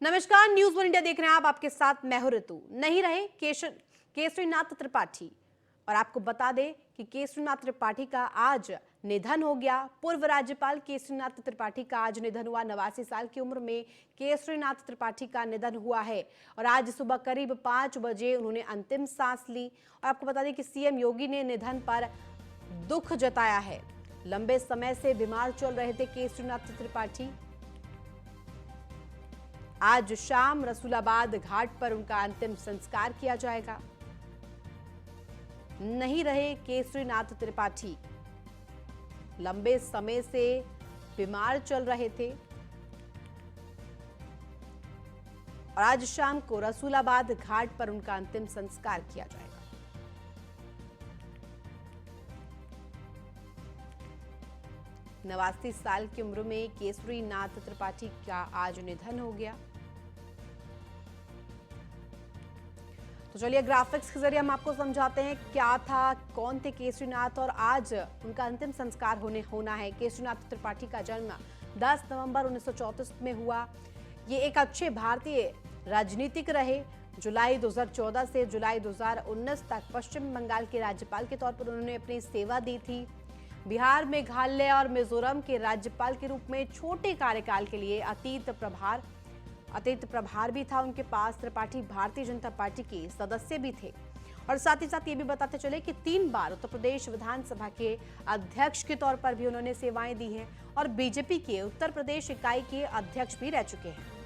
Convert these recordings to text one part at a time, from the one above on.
नमस्कार, news one India देख रहे हैं आप। आपके साथ मैं हूं ऋतु। नहीं रहे केसरीनाथ त्रिपाठी। और आपको बता दें कि केसरीनाथ त्रिपाठी का आज निधन हो गया। पूर्व राज्यपाल केसरीनाथ त्रिपाठी का आज निधन हुआ। 89 साल की उम्र में केसरीनाथ त्रिपाठी का निधन हुआ है और आज सुबह करीब 5 बजे उन्होंने अंतिम सांस ली। और आपको बता दें कि सीएम योगी ने निधन पर दुख जताया है। लंबे समय से बीमार चल रहे थे केसरीनाथ त्रिपाठी। आज शाम रसूलाबाद घाट पर उनका अंतिम संस्कार किया जाएगा। नहीं रहे केसरीनाथ त्रिपाठी, लंबे समय से बीमार चल रहे थे और आज शाम को रसूलाबाद घाट पर उनका अंतिम संस्कार किया जाएगा। नवासी साल की उम्र में केसरीनाथ त्रिपाठी का आज निधन हो गया। तो चलिए ग्राफिक्स के जरिए हम आपको समझाते हैं क्या था, कौन थे केसरीनाथ और आज उनका अंतिम संस्कार होना है। केसरीनाथ त्रिपाठी का जन्म 10 नवंबर 1934 में हुआ। ये एक अच्छे भारतीय राजनीतिक रहे। जुलाई 2014 से जुलाई 2019 तक पश्चिम बंगाल के राज्यपाल के तौर पर उन्होंने अपनी सेवा दी थी। बिहार, मेघालय और मिजोरम के राज्यपाल के रूप में छोटे कार्यकाल के लिए अतिरिक्त प्रभार भी था उनके पास। त्रिपाठी भारतीय जनता पार्टी के सदस्य भी थे और साथ ही साथ ये भी बताते चले कि 3 बार उत्तर प्रदेश विधानसभा के अध्यक्ष के तौर पर भी उन्होंने सेवाएं दी हैं और बीजेपी के उत्तर प्रदेश इकाई के अध्यक्ष भी रह चुके हैं।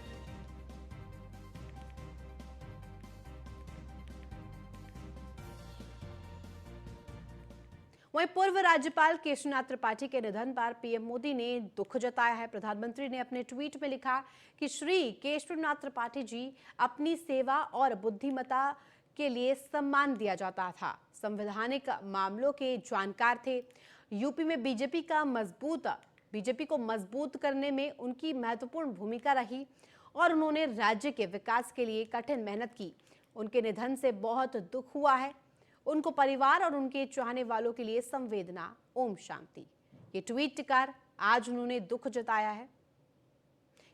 वहीं पूर्व राज्यपाल केशरीनाथ त्रिपाठी के निधन पर पीएम मोदी ने दुख जताया है। प्रधानमंत्री ने अपने ट्वीट में लिखा कि श्री केशरीनाथ त्रिपाठी जी अपनी सेवा और बुद्धिमत्ता के लिए सम्मान दिया जाता था। संवैधानिक मामलों के जानकार थे। यूपी में बीजेपी को मजबूत करने में उनकी महत्वपूर्ण भूमिका रही और उन्होंने राज्य के विकास के लिए कठिन मेहनत की। उनके निधन से बहुत दुख हुआ है। उनको परिवार और उनके चाहने वालों के लिए संवेदना। ओम शांति। ये ट्वीट कर आज उन्होंने दुख जताया है।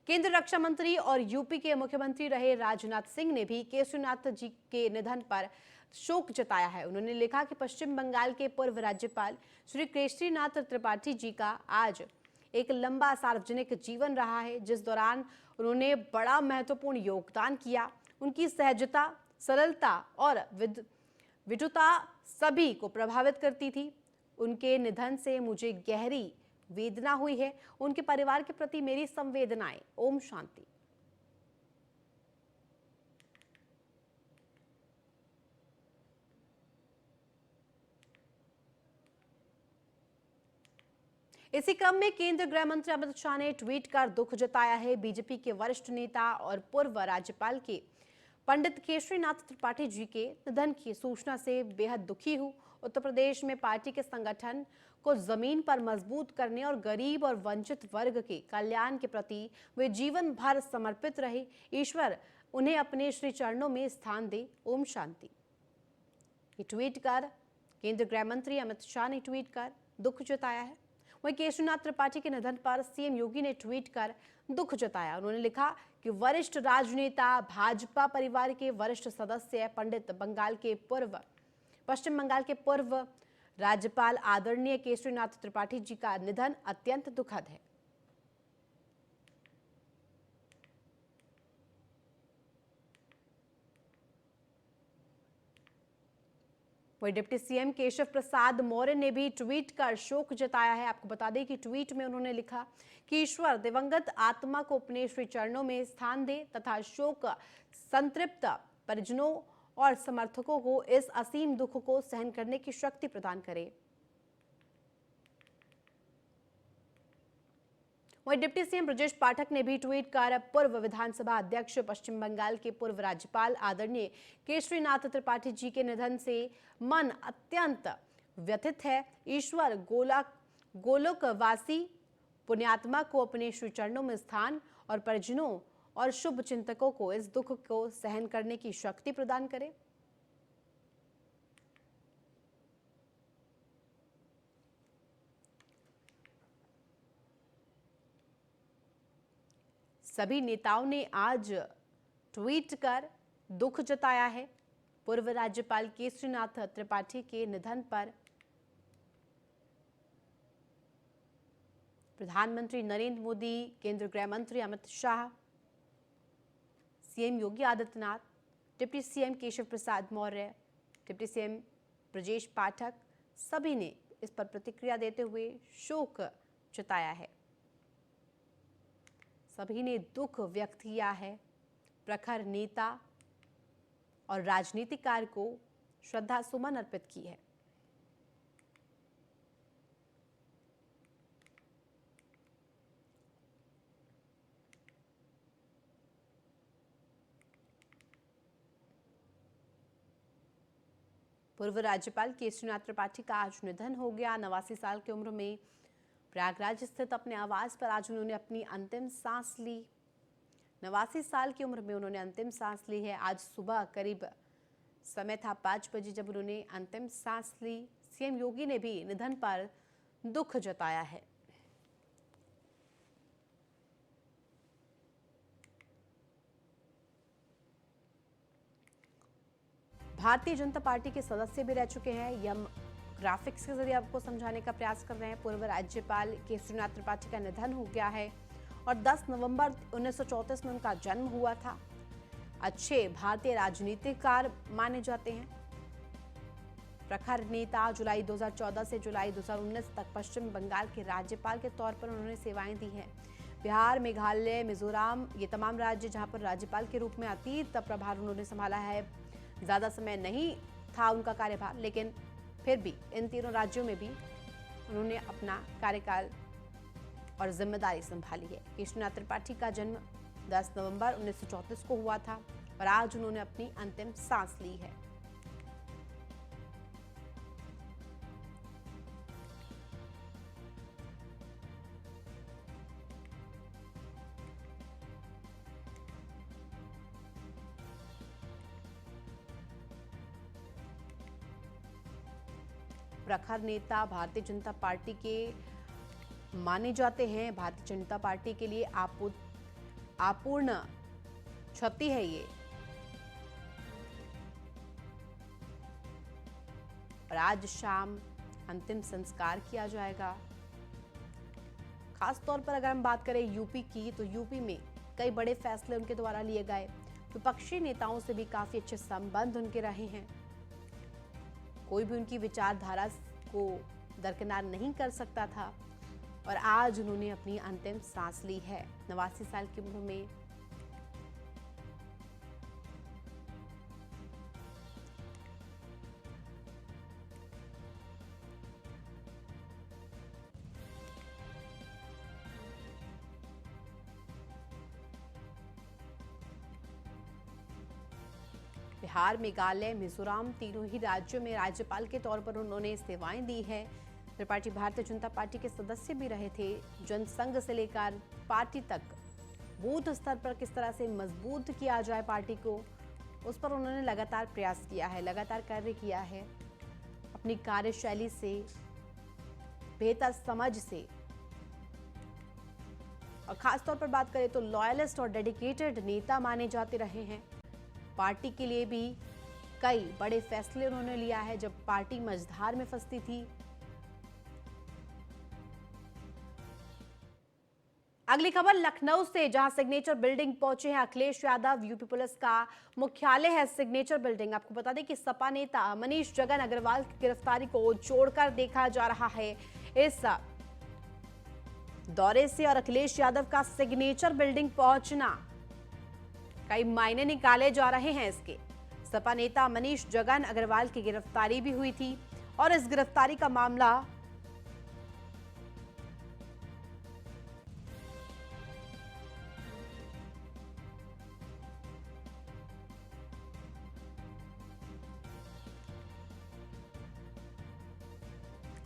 केंद्रीय रक्षा मंत्री और यूपी के मुख्यमंत्री रहे राजनाथ सिंह ने भी केशरीनाथ जी के निधन पर शोक जताया है। उन्होंने लिखा कि पश्चिम बंगाल के पूर्व राज्यपाल श्री केशरीनाथ त्रिपाठी जी का आज एक लंबा सार्वजनिक जीवन रहा है, जिस दौरान उन्होंने बड़ा महत्वपूर्ण योगदान किया। उनकी सहजता, सरलता और विधुता सभी को प्रभावित करती थी। उनके निधन से मुझे गहरी वेदना हुई है। उनके परिवार के प्रति मेरी संवेदनाएं। ओम शांति। इसी क्रम में केंद्रीय गृह मंत्री अमित शाह ने ट्वीट कर दुख जताया है। बीजेपी के वरिष्ठ नेता और पूर्व राज्यपाल के पंडित केशरीनाथ त्रिपाठी जी के निधन की सूचना से बेहद दुखी हूं। उत्तर प्रदेश में पार्टी के संगठन को जमीन पर मजबूत करने और गरीब और वंचित वर्ग के कल्याण के प्रति वे जीवन भर समर्पित रहे। ईश्वर उन्हें अपने श्री चरणों में स्थान दे। ओम शांति। ये ट्वीट कर केंद्रीय गृह मंत्री अमित शाह ने ट्वीट कर दुख जताया है। वहीं केशरीनाथ त्रिपाठी के निधन पर सीएम योगी ने ट्वीट कर दुख जताया। उन्होंने लिखा कि वरिष्ठ राजनेता, भाजपा परिवार के वरिष्ठ सदस्य, पश्चिम बंगाल के पूर्व राज्यपाल आदरणीय केशरीनाथ त्रिपाठी जी का निधन अत्यंत दुखद है। वहीं डिप्टी सीएम केशव प्रसाद मौर्य ने भी ट्वीट कर शोक जताया है। आपको बता दें कि ट्वीट में उन्होंने लिखा कि ईश्वर दिवंगत आत्मा को अपने श्री चरणों में स्थान दे तथा शोक संतृप्त परिजनों और समर्थकों को इस असीम दुख को सहन करने की शक्ति प्रदान करे। वहीं डिप्टी सीएम ब्रजेश पाठक ने भी ट्वीट कर पूर्व विधानसभा अध्यक्ष, पश्चिम बंगाल के पूर्व राज्यपाल आदरणीय केशरीनाथ त्रिपाठी जी के निधन से मन अत्यंत व्यथित है। ईश्वर गोलोकवासी पुण्यात्मा को अपने श्री चरणों में स्थान और परिजनों और शुभ चिंतकों को इस दुख को सहन करने की शक्ति प्रदान करे। सभी नेताओं ने आज ट्वीट कर दुख जताया है। पूर्व राज्यपाल केसरीनाथ त्रिपाठी के निधन पर प्रधानमंत्री नरेंद्र मोदी, केंद्रीय गृह मंत्री Amit Shah, CM Yogi Adityanath, deputy CM Keshav Prasad Maurya, deputy CM Brajesh Pathak सभी ने इस पर प्रतिक्रिया देते हुए शोक जताया है। सभी ने दुख व्यक्त किया है। प्रखर नेता और राजनीतिकार को श्रद्धा सुमन अर्पित की है। पूर्व राज्यपाल केसरीनाथ त्रिपाठी का आज निधन हो गया। 89 साल की उम्र में प्रयागराज स्थित अपने आवास पर आज उन्होंने अपनी अंतिम सांस ली। 89 साल की उम्र में उन्होंने अंतिम सांस ली है। आज सुबह करीब समय था 5 बजे जब उन्होंने अंतिम सांस ली। सीएम योगी ने भी निधन पर दुख जताया है। भारतीय जनता पार्टी के सदस्य भी रह चुके हैं। यम ग्राफिक्स के जरिए आपको समझाने का प्रयास कर रहे हैं। पूर्व राज्यपाल केसरीनाथ त्रिपाठी का निधन हो गया है और 10 नवंबर 1934 में उनका जन्म हुआ था। अच्छे भारतीय राजनीतिकार माने जाते हैं। प्रखर नेता। जुलाई 2014 से जुलाई 2019 तक पश्चिम बंगाल के राज्यपाल के तौर पर उन्होंने सेवाएं दी हैं। बिहार, मेघालय, मिजोरम ये तमाम राज्य जहां पर राज्यपाल के रूप में अतीत प्रभार उन्होंने संभाला है। ज़्यादा समय नहीं था उनका कार्यभार, लेकिन फिर भी इन तीनों राज्यों में भी उन्होंने अपना कार्यकाल और जिम्मेदारी संभाली है। केशरीनाथ त्रिपाठी का जन्म 10 नवंबर 1934 को हुआ था और आज उन्होंने अपनी अंतिम सांस ली है। प्रखर नेता भारतीय जनता पार्टी के माने जाते हैं। भारतीय जनता पार्टी के लिए अपूर्ण क्षति है ये। और आज शाम अंतिम संस्कार किया जाएगा। खास तौर पर अगर हम बात करें यूपी की, तो यूपी में कई बड़े फैसले उनके द्वारा लिए गए। विपक्षी नेताओं से भी काफी अच्छे संबंध उनके रहे हैं। कोई भी उनकी विचारधारा को दरकिनार नहीं कर सकता था और आज उन्होंने अपनी अंतिम सांस ली है 89 साल की उम्र में। बिहार, मेघालय, मिजोरम तीनों ही राज्यों में राज्यपाल के तौर पर उन्होंने सेवाएं दी है। त्रिपाठी भारतीय जनता पार्टी के सदस्य भी रहे थे। जनसंघ से लेकर पार्टी तक बूथ स्तर पर किस तरह से मजबूत किया जाए पार्टी को, उस पर उन्होंने लगातार प्रयास किया है, लगातार कार्य किया है। अपनी कार्यशैली से, बेहतर समझ से और खासतौर पर बात करें तो लॉयलिस्ट और डेडिकेटेड नेता माने जाते रहे हैं। पार्टी के लिए भी कई बड़े फैसले उन्होंने लिया है जब पार्टी मझधार में फंसती थी। अगली खबर लखनऊ से, जहां सिग्नेचर बिल्डिंग पहुंचे हैं अखिलेश यादव। यूपी पुलिस का मुख्यालय है सिग्नेचर बिल्डिंग। आपको बता दें कि सपा नेता मनीष जगन अग्रवाल की गिरफ्तारी को जोड़कर देखा जा रहा है इस दौरे से और अखिलेश यादव का सिग्नेचर बिल्डिंग पहुंचना कई मायने निकाले जा रहे हैं इसके। सपा नेता मनीष जगन अग्रवाल की गिरफ्तारी भी हुई थी और इस गिरफ्तारी का मामला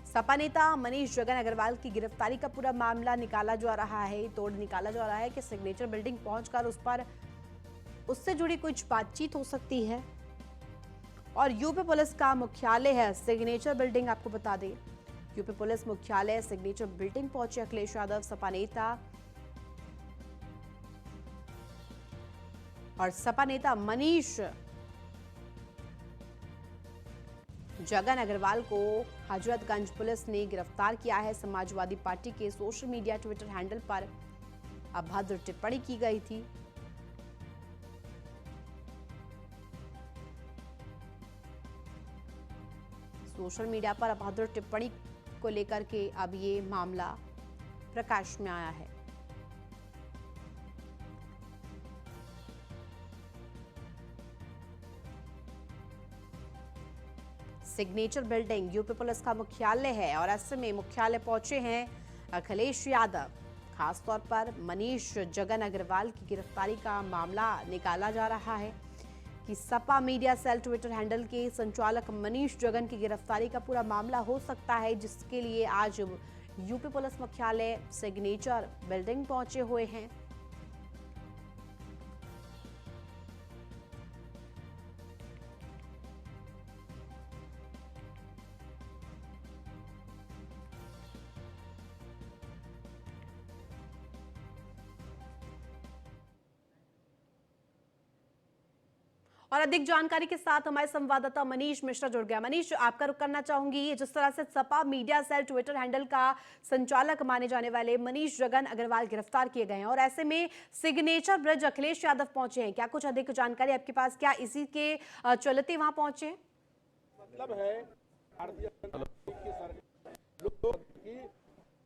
सपा नेता मनीष जगन अग्रवाल की गिरफ्तारी का पूरा मामला निकाला जा रहा है, तोड़ निकाला जा रहा है कि सिग्नेचर बिल्डिंग पहुंचकर उस पर उससे जुड़ी कुछ बातचीत हो सकती है। और यूपी पुलिस का मुख्यालय है सिग्नेचर बिल्डिंग। आपको बता दें यूपी पुलिस मुख्यालय सिग्नेचर बिल्डिंग पहुंचे अखिलेश यादव। सपा नेता और सपा नेता मनीष जगन अग्रवाल को हजरतगंज पुलिस ने गिरफ्तार किया है। समाजवादी पार्टी के सोशल मीडिया ट्विटर हैंडल पर अभद्र टिप्पणी की गई थी। सोशल मीडिया पर अभद्र टिप्पणी को लेकर के अब ये मामला प्रकाश में आया है। सिग्नेचर बिल्डिंग यूपी पुलिस का मुख्यालय है और ऐसे में मुख्यालय पहुंचे हैं अखिलेश यादव। खासतौर पर मनीष जगन अग्रवाल की गिरफ्तारी का मामला निकाला जा रहा है कि Sapa media cell Twitter handle के संचालक मनीष जगन की गिरफ्तारी का पूरा मामला हो सकता है, जिसके लिए आज यूपी पुलिस मुख्यालय सिग्नेचर बिल्डिंग पहुंचे हुए हैं। और अधिक जानकारी के साथ हमारे संवाददाता मनीष मिश्रा जुड़ गया। मनीष, आपका रुख करना चाहूंगी, जिस तरह से Sapa media cell Twitter handle का संचालक माने जाने वाले मनीष जगन अग्रवाल गिरफ्तार किए गए हैं और ऐसे में सिग्नेचर ब्रिज अखिलेश यादव पहुंचे हैं, क्या कुछ अधिक जानकारी आपके पास, क्या इसी के चलते वहां पहुंचे हैं? मतलब है भारतीय जनता पार्टी की सरकार लोगों की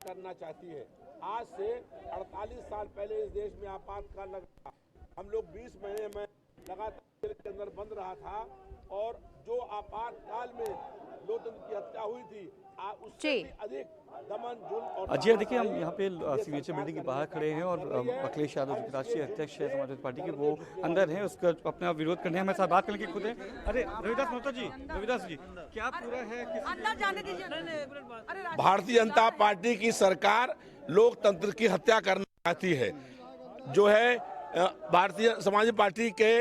करना चाहती है। आज से 48 साल पहले इस देश में आपातकाल लगा, हम लोग 20 महीने में लगातार जेल के अंदर बंद रहा था और जो आपातकाल में लोकतंत्र की हत्या हुई थी उससे भी अधिक दमन जुल्म और अजय, देखिए हम यहाँ पे सिग्नेचर बिल्डिंग के बाहर खड़े हैं और अखिलेश यादव जो राष्ट्रीय अध्यक्ष है समाजवादी पार्टी के, वो अंदर हैं, उसका अपना विरोध करने हमारे साथ बात करने के खुद हैं। अरे रविदास मेहता जी, रविदास जी, क्या पूरा है अंदर जाने दीजिए। भारतीय जनता पार्टी की सरकार लोकतंत्र की हत्या करना चाहती है। जो है भारतीय समाजवादी पार्टी के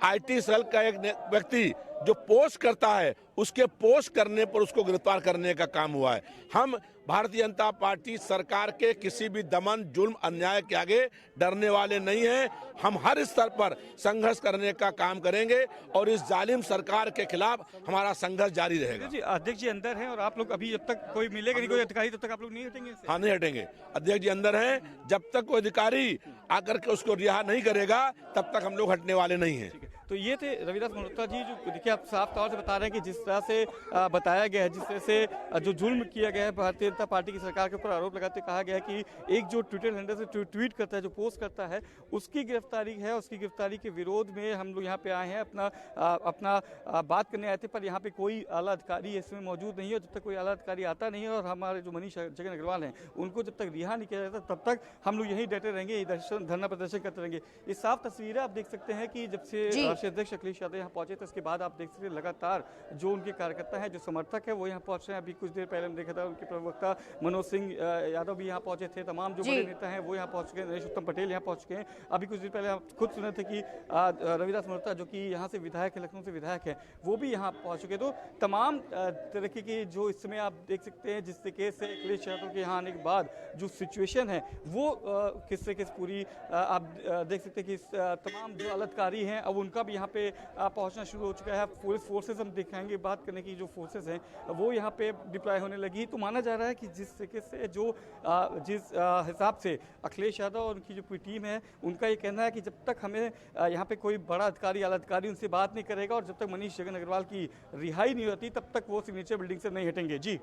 आईटी सेल का एक व्यक्ति जो पोस्ट करता है, उसके पोस्ट करने पर उसको गिरफ्तार करने का काम हुआ है। हम भारतीय जनता पार्टी सरकार के किसी भी दमन जुल्म अन्याय के आगे डरने वाले नहीं हैं। हम हर स्तर पर संघर्ष करने का काम करेंगे और इस जालिम सरकार के खिलाफ हमारा संघर्ष जारी रहेगा। जी, अध्यक्ष जी अंदर हैं और आप लोग अभी जब तक कोई मिलेगा नहीं, कोई अधिकारी, तब तक आप लोग नहीं हटेंगे? हाँ, नहीं हटेंगे। अध्यक्ष जी अंदर हैं, जब तक कोई अधिकारी आकर के उसको रिहा नहीं करेगा तब तक हम लोग हटने वाले नहीं हैं। तो ये थे रविदास मेहता जी, जो देखिए आप साफ तौर से बता रहे हैं कि जिस तरह से बताया गया है, जिस तरह से जो जुल्म किया गया है भारतीय जनता पार्टी की सरकार के ऊपर आरोप लगाते कहा गया है कि एक जो ट्विटर हैंडल से ट्वीट करता है, जो पोस्ट करता है, उसकी गिरफ्तारी है। उसकी गिरफ्तारी के विरोध में हम लोग यहाँ पे आए हैं, अपना बात करने आए थे, पर यहाँ पे कोई आला अधिकारी इसमें मौजूद नहीं है। जब तक कोई आला अधिकारी आता नहीं है और हमारे जो मनीष जगन अग्रवाल हैं उनको जब तक रिहा नहीं किया जाता, तब तक हम लोग यहीं डटे रहेंगे, धरना प्रदर्शन करते रहेंगे। ये साफ तस्वीर है, आप देख सकते हैं कि जब से राष्ट्रीय अध्यक्ष अखिलेश यादव यहाँ पहुंचे थे, इसके बाद आप देख सकते हैं लगातार जो उनके कार्यकर्ता हैं, जो समर्थक है, वो यहाँ पहुंच रहे हैं। अभी कुछ देर पहले हम देखा था उनके प्रवक्ता मनोज सिंह यादव भी यहाँ पहुंचे थे। तमाम जो बड़े नेता हैं वो यहाँ पहुंच चुके हैं। नरेश उत्तम पटेल यहाँ पहुंच चुके हैं। अभी कुछ देर पहले आप खुद सुने थे कि रविदास मेहता जो कि यहाँ से विधायक है, लखनऊ से विधायक है, वो भी यहाँ पहुंच चुके। तो तमाम तरीके की जो इस समय आप देख सकते हैं, जिस तरीके से अखिलेश यादव के यहाँ आने के बाद जो सिचुएशन है वो किस तरीके से पूरी आप देख सकते हैं कि तमाम जो अलतकारी हैं अब उनका भी यहाँ पे पहुंचना शुरू हो चुका है। पुलिस फोर्सेस हम दिखाएंगे, बात करने की जो फोर्सेस हैं वो यहाँ पे डिप्लॉय होने लगी। तो माना जा रहा है कि जिस तरीके से जो जिस हिसाब से अखिलेश यादव और उनकी जो पूरी टीम है, उनका ये कहना है कि जब तक हमें यहाँ पे कोई बड़ा अधिकारी, आला अधिकारी उनसे बात नहीं करेगा और जब तक मनीष जगन अग्रवाल की रिहाई नहीं होती, तब तक वो सिग्नेचर बिल्डिंग से नहीं हटेंगे। जी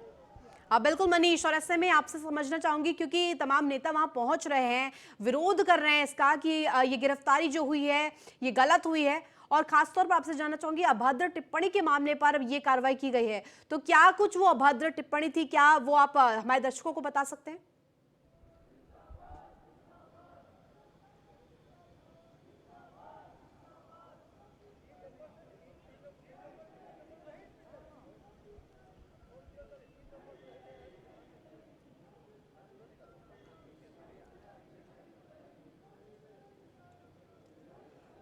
बिल्कुल मनीष, और ऐसे में आपसे समझना चाहूंगी, क्योंकि तमाम नेता वहां पहुंच रहे हैं, विरोध कर रहे हैं इसका कि ये गिरफ्तारी जो हुई है ये गलत हुई है, और खासतौर पर आपसे जानना चाहूंगी अभद्र टिप्पणी के मामले पर ये कार्रवाई की गई है, तो क्या कुछ वो अभद्र टिप्पणी थी, क्या वो आप हमारे दर्शकों को बता सकते हैं?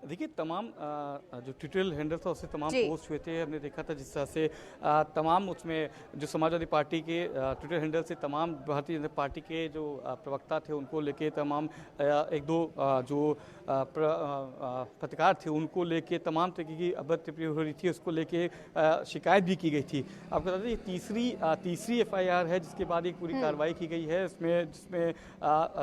देखिए तमाम जो ट्विटर हैंडल था उससे तमाम जी। पोस्ट हुए थे, हमने देखा था जिस तरह से तमाम उसमें जो समाजवादी पार्टी के ट्विटर हैंडल से तमाम भारतीय जनता पार्टी के जो प्रवक्ता थे उनको लेके तमाम एक दो जो पत्रकार थे उनको लेके तमाम तरीके की अभद्र टिप्पणी हो रही थी, उसको लेके शिकायत भी की गई थी। आपको बता दें ये तीसरी FIR है जिसके बाद एक पूरी कार्रवाई की गई है जिसमें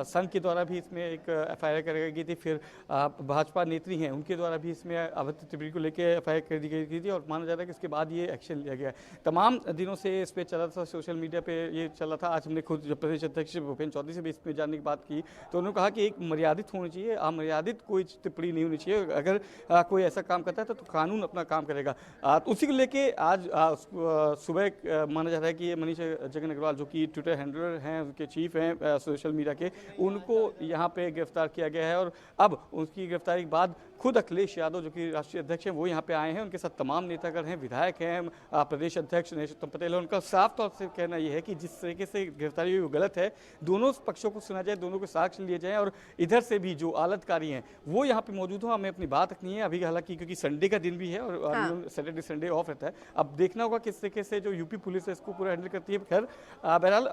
संघ के द्वारा भी इसमें एक FIR कराई गई थी, फिर भाजपा नेत्री हैं उनके द्वारा भी इसमें अभद्र टिप्पणी को लेकर FIR कर दी गई थी और माना जा रहा है कि इसके बाद ये एक्शन लिया गया है। तमाम दिनों से इस पे चला था, सोशल मीडिया पे ये चला था। आज हमने खुद जब प्रदेश अध्यक्ष भूपेन्द्र चौधरी से भी इसमें जानने की बात की तो उन्होंने कहा कि एक मर्यादित होनी चाहिए, अमर्यादित कोई टिप्पणी नहीं होनी चाहिए। अगर कोई ऐसा काम करता है तो कानून अपना काम करेगा। उसी को लेके आज सुबह माना जा रहा है कि मनीष जगन अग्रवाल जो कि ट्विटर हैंडलर हैं, उनके चीफ हैं सोशल मीडिया के, उनको यहाँ पे गिरफ्तार किया गया है और अब उनकी गिरफ्तारी के बाद खुद अखिलेश यादव जो कि राष्ट्रीय अध्यक्ष हैं वो यहाँ पे आए हैं। उनके साथ तमाम नेतागण हैं, विधायक हैं, प्रदेश अध्यक्ष नरेश पटेल है। उनका साफ तौर से कहना यह है कि जिस तरीके से गिरफ्तारी हुई वो गलत है, दोनों पक्षों को सुना जाए, दोनों को साक्ष्य लिए जाए और इधर से भी जो आलाधिकारी हैं वो यहाँ पे मौजूद हो। हमें अपनी बात रखनी है अभी, हालांकि क्योंकि संडे का दिन भी है और सैटरडे संडे ऑफ रहता है। अब देखना होगा किस तरीके से जो यूपी पुलिस है इसको पूरा हैंडल करती है। खैर बहरहाल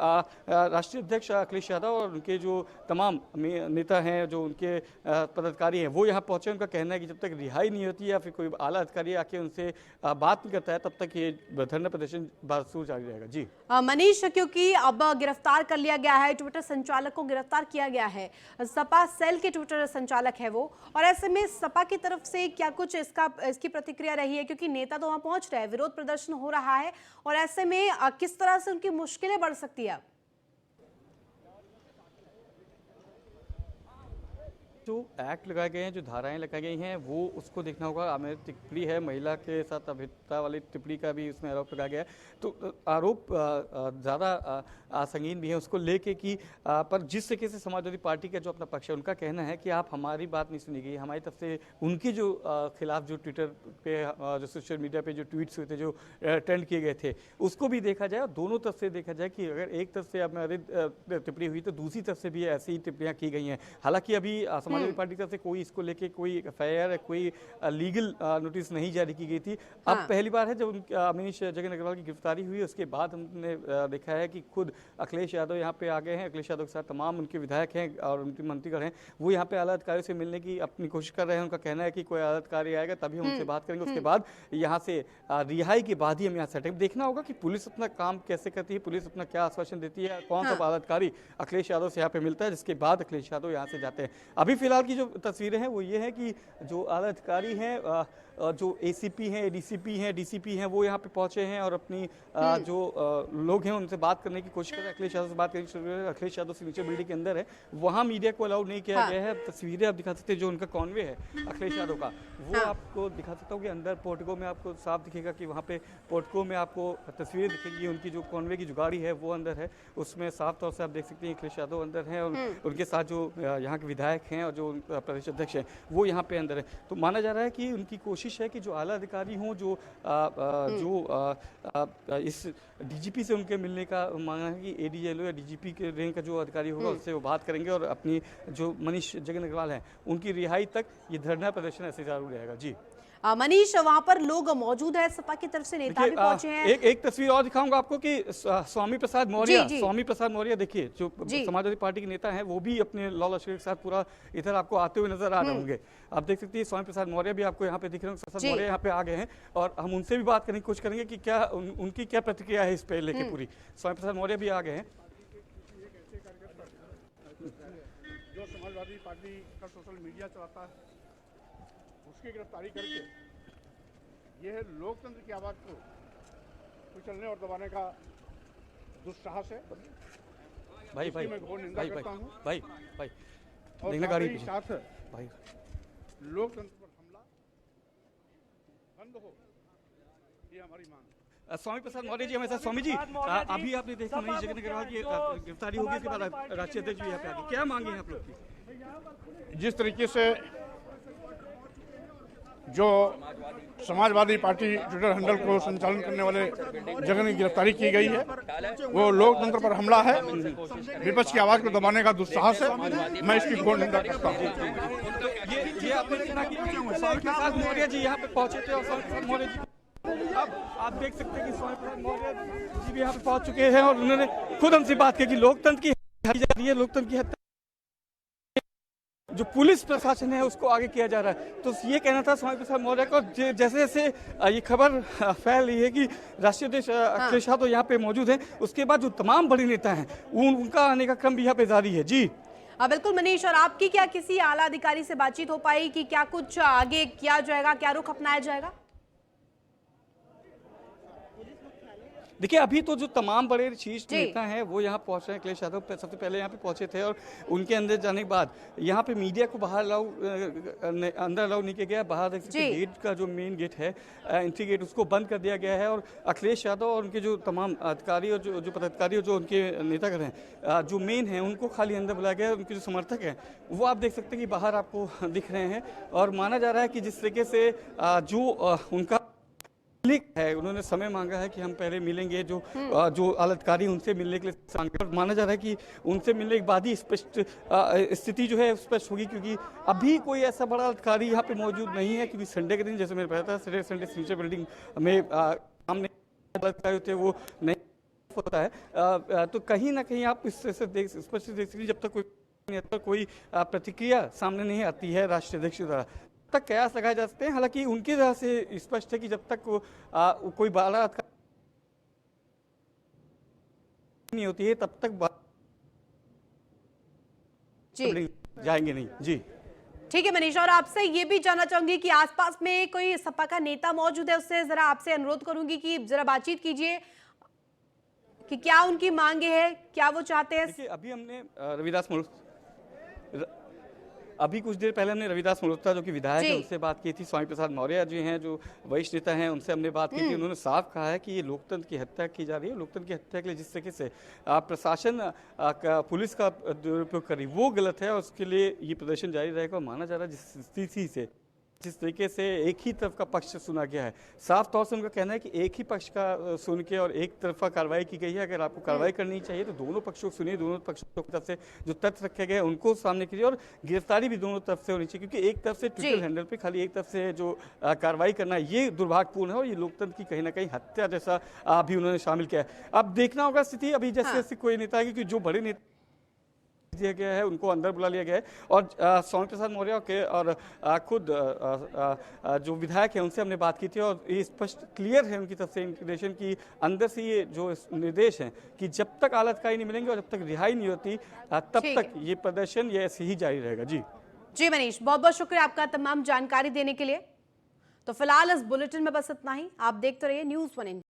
राष्ट्रीय अध्यक्ष अखिलेश यादव और उनके जो तमाम नेता हैं, जो उनके पदाधिकारी हैं वो यहाँ पहुंचे। उनका कहना है कि जब तक रिहाई नहीं होती या फिर कोई आला अधिकारी आके उनसे बात नहीं करता है तब तक ये धरना प्रदर्शन बारसूर जारी रहेगा। जी मनीष, क्योंकि अब गिरफ्तार कर लिया गया है, ट्विटर संचालक को गिरफ्तार किया गया है, सपा सेल के ट्विटर संचालक है वो, और ऐसे में सपा की तरफ से क्या कुछ इसकी प्रतिक्रिया रही है? क्योंकि नेता तो वहां पहुंच रहे हैं, विरोध प्रदर्शन हो रहा है और ऐसे में किस तरह से उनकी मुश्किलें बढ़ सकती है? जो एक्ट लगाए गए हैं, जो धाराएं लगाई गई हैं वो उसको देखना होगा। आमिर टिप्पणी है, महिला के साथ अभद्रता वाली टिप्पणी का भी उसमें आरोप लगाया गया है, तो आरोप ज़्यादा संगीन भी है उसको लेके कि पर जिस तरीके से समाजवादी पार्टी का जो अपना पक्ष है उनका कहना है कि आप हमारी बात नहीं सुनी गई, हमारी तरफ से उनके जो खिलाफ जो ट्विटर पे जो सोशल मीडिया पे जो ट्वीट्स हुए थे, जो ट्रेंड किए गए थे, उसको भी देखा जाए और दोनों तरफ से देखा जाए कि अगर एक तरफ से टिप्पणी हुई तो दूसरी तरफ से भी ऐसी टिप्पणियाँ की गई हैं। हालांकि अभी समाजवादी पार्टी की तरफ से कोई इसको लेके कोई FIR कोई लीगल नोटिस नहीं जारी की गई थी। अब पहली बार है जब मनीष जगन अग्रवाल की गिरफ्तारी हुई, उसके बाद हमने देखा है कि खुद अखिलेश यादव यहाँ पे आ गए हैं। अखिलेश यादव के साथ तमाम उनके विधायक हैं और उनके मंत्रीगण हैं, वो यहाँ पे आला अधिकारियों से मिलने की अपनी कोशिश कर रहे हैं। उनका कहना है कि कोई आला अधिकारी आएगा तभी हम उनसे बात करेंगे, उसके बाद यहाँ से रिहाई के बाद ही हम यहाँ सेटिंग। देखना होगा कि पुलिस अपना काम कैसे करती है, पुलिस अपना क्या आश्वासन देती है, कौन सा आला अधिकारी अखिलेश यादव से यहाँ पे मिलता है, जिसके बाद अखिलेश यादव यहाँ से जाते हैं। अभी फिलहाल की जो तस्वीरें हैं वो ये है कि जो आला अधिकारी हैं, जो ACP हैं, ADCP हैं, DCP हैं, वो यहाँ पे पहुंचे हैं और अपनी जो लोग हैं उनसे बात करने की कोशिश कर रहे हैं। अखिलेश यादव से बात करने की कोशिश कर रहे हैं। अखिलेश यादव से नीचे बिल्डिंग के अंदर है, वहाँ मीडिया को अलाउ नहीं किया गया है। तस्वीरें आप दिखा सकते हैं, जो उनका कॉन्वे है अखिलेश यादव का, वो आपको दिखा सकता हूँ कि अंदर पोर्टिको में आपको साफ दिखेगा कि वहाँ पे पोर्टिको में आपको तस्वीरें दिखेंगी, उनकी जो कॉन्वे की जो गाड़ी है वो अंदर है, उसमें साफ तौर से आप देख सकते हैं अखिलेश यादव अंदर हैं और उनके साथ जो यहाँ के विधायक हैं और जो प्रदेश अध्यक्ष हैं वो यहाँ पे अंदर है। तो माना जा रहा है कि उनकी कोशिश है कि जो आला अधिकारी हों, जो इस DGP से उनके मिलने का मांगना है कि ADLO या DGP के रैंक का जो अधिकारी होगा उससे वो बात करेंगे और अपनी जो मनीष जगन अग्रवाल हैं उनकी रिहाई तक ये धरना प्रदर्शन ऐसे जारी रहेगा। जी मनीष, वहां पर लोग मौजूद है, सपा की तरफ से नेता भी पहुंचे हैं। एक तस्वीर और दिखाऊंगा आपको कि स्वामी प्रसाद मौर्य देखिए, जो समाजवादी पार्टी के नेता हैं वो भी अपने लॉ लश्कर के साथ पूरा इधर आपको आते हुए नजर आ रहे होंगे। आप देख सकते हैं स्वामी प्रसाद मौर्य भी आपको यहाँ पे दिख रहे हैं। प्रसाद मौर्य यहाँ पे आ गए हैं और हम उनसे भी बात करने की कोशिश करेंगे कि क्या उनकी क्या प्रतिक्रिया है इस पे लेके पूरी। स्वामी प्रसाद मौर्य भी आ गए हैं। जो समाजवादी पार्टी का सोशल मीडिया चलाता है उसकी गिरफ्तारी करके यह है लोकतंत्र की आवाज को कुचलने और दबाने का दुस्साहस है। भाई मैं घोर निंदा करता हूं। भाई और देखना गाड़ी साथ ही साथ भाई लोकतंत्र पर हमला बंद हो, ये हमारी मांग है। स्वामी प्रसाद मौर्य जी हमारे साथ। स्वामी जी, अभी आपने देखा मनीष जगन अग्रवाल की गिरफ्तारी होगी, इसके बाद राष्ट्रीय अध्यक्ष भी यहाँ पे आ गए, क्या मांगे हैं आप लोग की? जिस तरीके से जो समाजवादी पार्टी ट्विटर हैंडल को संचालन करने वाले जगन की गिरफ्तारी की गई है वो लोकतंत्र पर हमला है, विपक्ष की आवाज को दबाने का दुस्साहस है। मैं इसकी घोर निंदा करता हूँ। ये आपने सुना कि स्वामी प्रसाद मौर्य जी यहाँ पे पहुंचे थे और स्वामी प्रसाद मौर्य जी अब आप देख सकते हैं कि स्वामी प्रसाद मौर्य जी भी यहाँ पे पहुंच चुके हैं और उन्होंने खुद हमसे बात की कि लोकतंत्र की हत्या की जा रही है, लोकतंत्र की हत्या जो पुलिस प्रशासन है उसको आगे किया जा रहा है। तो ये कहना था स्वामी प्रसाद मौर्य को। जैसे जैसे ये खबर फैल रही है कि राष्ट्रीय अध्यक्ष अखिलेश यादव यहाँ पे मौजूद हैं, उसके बाद जो तमाम बड़े नेता हैं उनका आने का क्रम भी यहाँ पे जारी है। जी बिल्कुल मनीष, और आपकी क्या किसी आला अधिकारी से बातचीत हो पाई कि क्या कुछ आगे किया जाएगा, क्या रुख अपनाया जाएगा? देखिए अभी तो जो तमाम बड़े शीर्ष नेता हैं वो यहाँ पहुंच रहे हैं। अखिलेश यादव सबसे पहले यहाँ पे पहुंचे थे और उनके अंदर जाने के बाद यहाँ पे मीडिया को बाहर अंदर अलाउ नहीं किया गया। बाहर गेट का जो मेन गेट है, एंट्री गेट, उसको बंद कर दिया गया है और अखिलेश यादव और उनके जो तमाम अधिकारी और जो पदाधिकारी और जो उनके नेतागण हैं जो मेन हैं उनको खाली अंदर बुलाया गया है। उनके जो समर्थक हैं वो आप देख सकते हैं कि बाहर आपको दिख रहे हैं और माना जा रहा है कि जिस तरीके से जो उनका है, उन्होंने समय मांगा है कि हम पहले मिलेंगे, जो आलाधिकारी उनसे मिलने के लिए माना जा रहा है कि उनसे मिलने के बाद ही स्पष्ट स्थिति जो है स्पष्ट होगी, क्योंकि अभी कोई ऐसा बड़ा अधिकारी यहाँ पे मौजूद नहीं है। क्योंकि संडे के दिन जैसे मैंने बताया था संडे सिग्नेचर बिल्डिंग में सामने होते वो नहीं होता है। तो कहीं ना कहीं आप इस स्पष्ट देख सकते जब तक कोई प्रतिक्रिया सामने नहीं आती है राष्ट्रीय अध्यक्ष द्वारा तक कयास लगाए जा सकते हैं। हालांकि उनकी तरह से स्पष्ट है कि जब तक कोई बड़ा नहीं होती है तब तक जाएंगे नहीं। जी ठीक है मनीष, और आपसे ये भी जानना चाहूंगी कि आसपास में कोई सपा का नेता मौजूद है, उससे जरा आपसे अनुरोध करूंगी कि जरा बातचीत कीजिए कि क्या उनकी मांगे है, क्या वो चाहते हैं। देखिए अभी कुछ देर पहले हमने रविदास मल्होत्रा जो कि विधायक है उनसे बात की थी। स्वामी प्रसाद मौर्य जी हैं जो वरिष्ठ नेता हैं, उनसे हमने बात की थी। उन्होंने साफ कहा है कि ये लोकतंत्र की हत्या की जा रही है। लोकतंत्र की हत्या के लिए जिस तरीके से प्रशासन पुलिस का दुरुपयोग कर रही वो गलत है और उसके लिए ये प्रदर्शन जारी रहेगा। माना जा रहा है जिस स्थिति से जिस तरीके से एक ही तरफ का पक्ष सुना गया है, साफ तौर से उनका कहना है कि एक ही पक्ष का सुन के और एक तरफा कार्रवाई की गई है। अगर आपको कार्रवाई करनी चाहिए तो दोनों पक्षों को सुनिए, दोनों पक्षों की तरफ से जो तथ्य रखे गए उनको सामने कीजिए और गिरफ्तारी भी दोनों तरफ से होनी चाहिए। क्योंकि एक तरफ से ट्विटर हैंडल पे खाली एक तरफ से जो कार्रवाई करना है ये दुर्भाग्यपूर्ण है और ये लोकतंत्र की कहीं ना कहीं हत्या जैसा भी उन्होंने शामिल किया है। अब देखना होगा स्थिति अभी जैसे जैसे कोई नेता है, क्योंकि जो बड़े नेता दिया गया है उनको अंदर बुला लिया गया है और स्वामी प्रसाद मौर्य के और खुद जो विधायक है उनसे हमने बात की थी और ये स्पष्ट क्लियर है उनकी तरफ से इंडिकेशन की अंदर से ये जो निर्देश हैं कि जब तक आलाधिकारी नहीं मिलेंगे और जब तक रिहाई नहीं होती तब तक ये प्रदर्शन ये ऐसे ही जारी रहेगा। जी मनीष, बहुत बहुत शुक्रिया आपका तमाम जानकारी देने के लिए। तो फिलहाल इस बुलेटिन में बस इतना ही। आप देखते रहिए News1 इंडिया।